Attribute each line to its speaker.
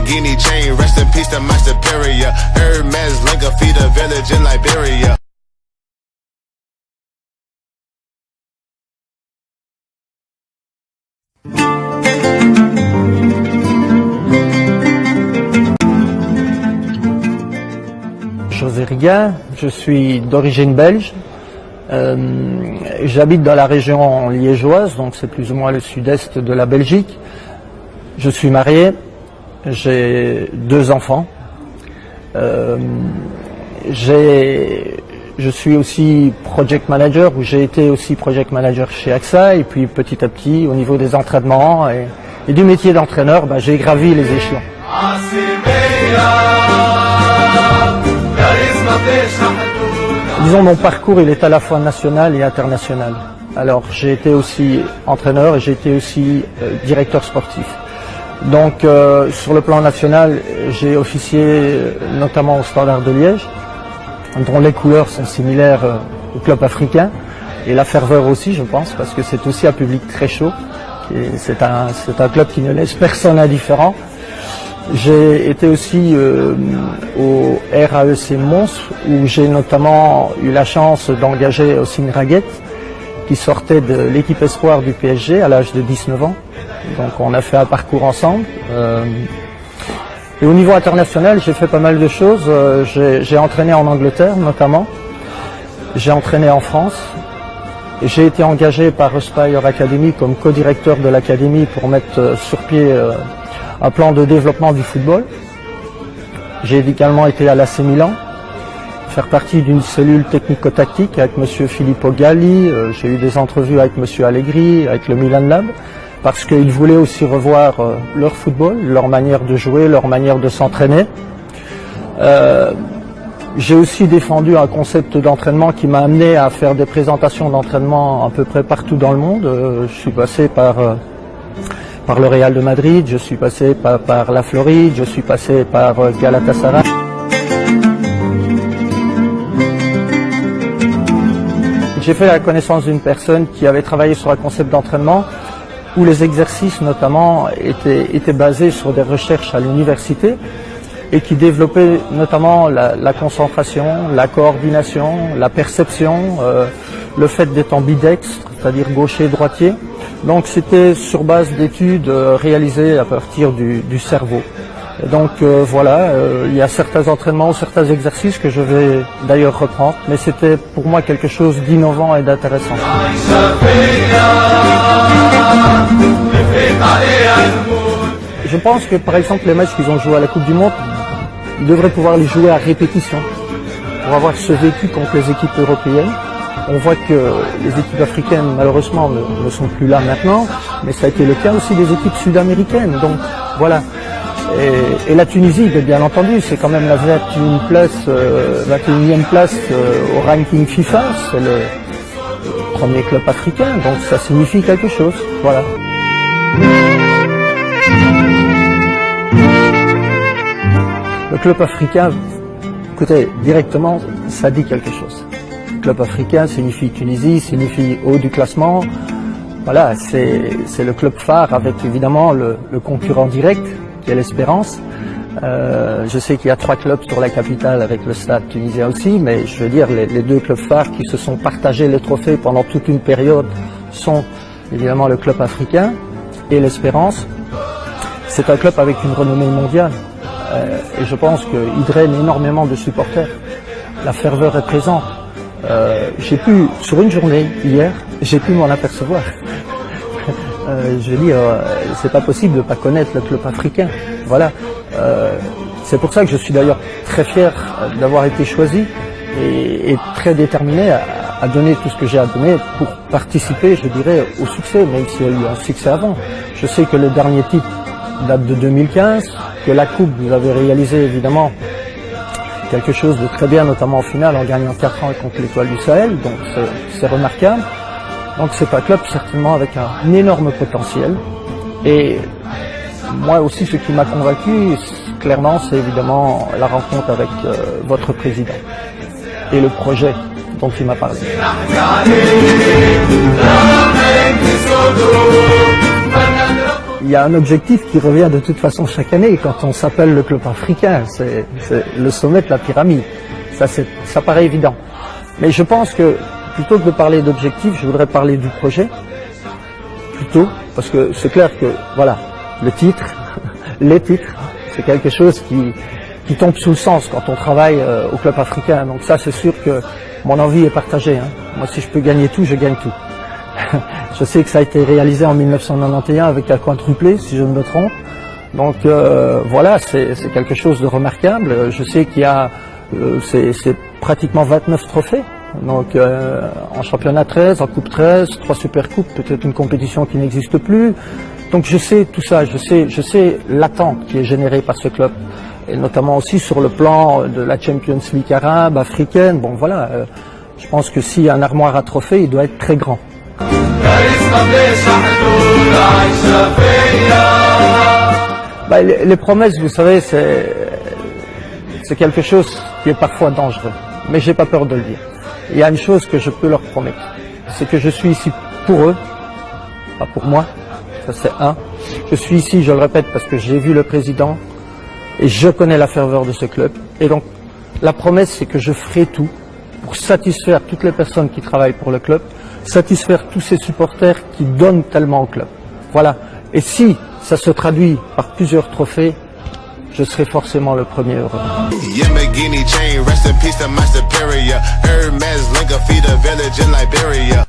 Speaker 1: Lamborghini chain, rest in peace to my superior. Hermes, Linga, feed a village in Liberia.
Speaker 2: José Riguin, je suis d'origine belge. J'habite dans la région liégeoise, donc c'est plus ou moins le sud-est de la Belgique. Je suis marié, j'ai 2 enfants. Je suis aussi project manager, ou j'ai été aussi project manager chez AXA, et puis petit à petit, au niveau des entraînements et du métier d'entraîneur, j'ai gravi les échelons. Disons, mon parcours, il est à la fois national et international. Alors, j'ai été aussi entraîneur et j'ai été aussi directeur sportif. Donc, sur le plan national, j'ai officié notamment au Standard de Liège, dont les couleurs sont similaires au club africain, et la ferveur aussi, je pense, parce que c'est aussi un public très chaud. C'est un club qui ne laisse personne indifférent. J'ai été aussi au RAEC Mons, où j'ai notamment eu la chance d'engager Ossine Raguet, qui sortait de l'équipe espoir du PSG à l'âge de 19 ans. Donc on a fait un parcours ensemble. Et au niveau international, j'ai fait pas mal de choses. J'ai entraîné en Angleterre notamment. J'ai entraîné en France. J'ai été engagé par Aspire Academy comme co-directeur de l'académie pour mettre sur pied un plan de développement du football. J'ai également été à l'AC Milan, faire partie d'une cellule technico-tactique avec M. Filippo Galli. J'ai eu des entrevues avec M. Allegri, avec le Milan Lab, parce qu'ils voulaient aussi revoir leur football, leur manière de jouer, leur manière de s'entraîner. J'ai aussi défendu un concept d'entraînement qui m'a amené à faire des présentations d'entraînement à peu près partout dans le monde. Je suis passé par le Real de Madrid, je suis passé par la Floride, je suis passé par Galatasaray. J'ai fait la connaissance d'une personne qui avait travaillé sur un concept d'entraînement où les exercices notamment étaient basés sur des recherches à l'université et qui développait notamment la concentration, la coordination, la perception, le fait d'être ambidextre, c'est-à-dire gaucher-droitier. Donc c'était sur base d'études réalisées à partir du cerveau. Et donc voilà, il y a certains entraînements, certains exercices que je vais d'ailleurs reprendre, mais c'était pour moi quelque chose d'innovant et d'intéressant. Je pense que par exemple les matchs qu'ils ont joués à la Coupe du Monde, ils devraient pouvoir les jouer à répétition pour avoir ce vécu contre les équipes européennes. On voit que les équipes africaines, malheureusement, ne sont plus là maintenant, mais ça a été le cas aussi des équipes sud-américaines. Donc voilà. Et la Tunisie, bien entendu, c'est quand même la 21e place au ranking FIFA. C'est le premier club africain, donc ça signifie quelque chose. Voilà. Le club africain, écoutez, directement, ça dit quelque chose. Club africain signifie Tunisie, signifie haut du classement. Voilà, c'est le club phare avec évidemment le concurrent direct qui est l'Espérance. Je sais qu'il y a 3 clubs sur la capitale avec le stade tunisien aussi, mais je veux dire les 2 clubs phares qui se sont partagés les trophées pendant toute une période sont évidemment le club africain et l'Espérance. C'est un club avec une renommée mondiale et je pense qu'il draine énormément de supporters. La ferveur est présente. J'ai pu, sur une journée, hier, j'ai pu m'en apercevoir. Je veux dire, c'est pas possible de ne pas connaître le club africain. Voilà. C'est pour ça que je suis d'ailleurs très fier d'avoir été choisi et très déterminé à donner tout ce que j'ai à donner pour participer, je dirais, au succès, même s'il y a eu un succès avant. Je sais que le dernier titre date de 2015, que la Coupe, vous avez réalisé évidemment quelque chose de très bien, notamment en finale, en gagnant 4 ans contre l'Étoile du Sahel, donc c'est remarquable. Donc c'est un club certainement avec un énorme potentiel. Et moi aussi, ce qui m'a convaincu, clairement, c'est évidemment la rencontre avec votre président et le projet dont il m'a parlé. il y a un objectif qui revient de toute façon chaque année quand on s'appelle le club africain, c'est le sommet de la pyramide. Ça paraît évident. Mais je pense que plutôt que de parler d'objectif, je voudrais parler du projet, plutôt, parce que c'est clair que, voilà, le titre, les titres, c'est quelque chose qui tombe sous le sens quand on travaille au club africain. Donc ça, c'est sûr que mon envie est partagée. Hein. Moi, si je peux gagner tout, je gagne tout. Je sais que ça a été réalisé en 1991 avec un quadruplé, si je ne me trompe. Donc voilà, c'est quelque chose de remarquable. Je sais qu'il y a, c'est pratiquement 29 trophées. Donc en championnat 13, en coupe 13, 3 super coupes, peut-être une compétition qui n'existe plus. Donc je sais tout ça, je sais l'attente qui est générée par ce club. Et notamment aussi sur le plan de la Champions League arabe, africaine. Bon voilà, je pense que s'il y a un armoire à trophées, il doit être très grand. Bah, les promesses, vous savez, c'est quelque chose qui est parfois dangereux. Mais j'ai pas peur de le dire. Il y a une chose que je peux leur promettre, c'est que je suis ici pour eux, pas pour moi, ça c'est un. Je suis ici, je le répète, parce que j'ai vu le président et je connais la ferveur de ce club. Et donc, la promesse, c'est que je ferai tout pour satisfaire toutes les personnes qui travaillent pour le club, satisfaire tous ces supporters qui donnent tellement au club. Voilà. Et si ça se traduit par plusieurs trophées, je serai forcément le premier heureux.
Speaker 1: Yamagini chain, rest in peace to my superior. Hermes, Linga, feed a village in Liberia.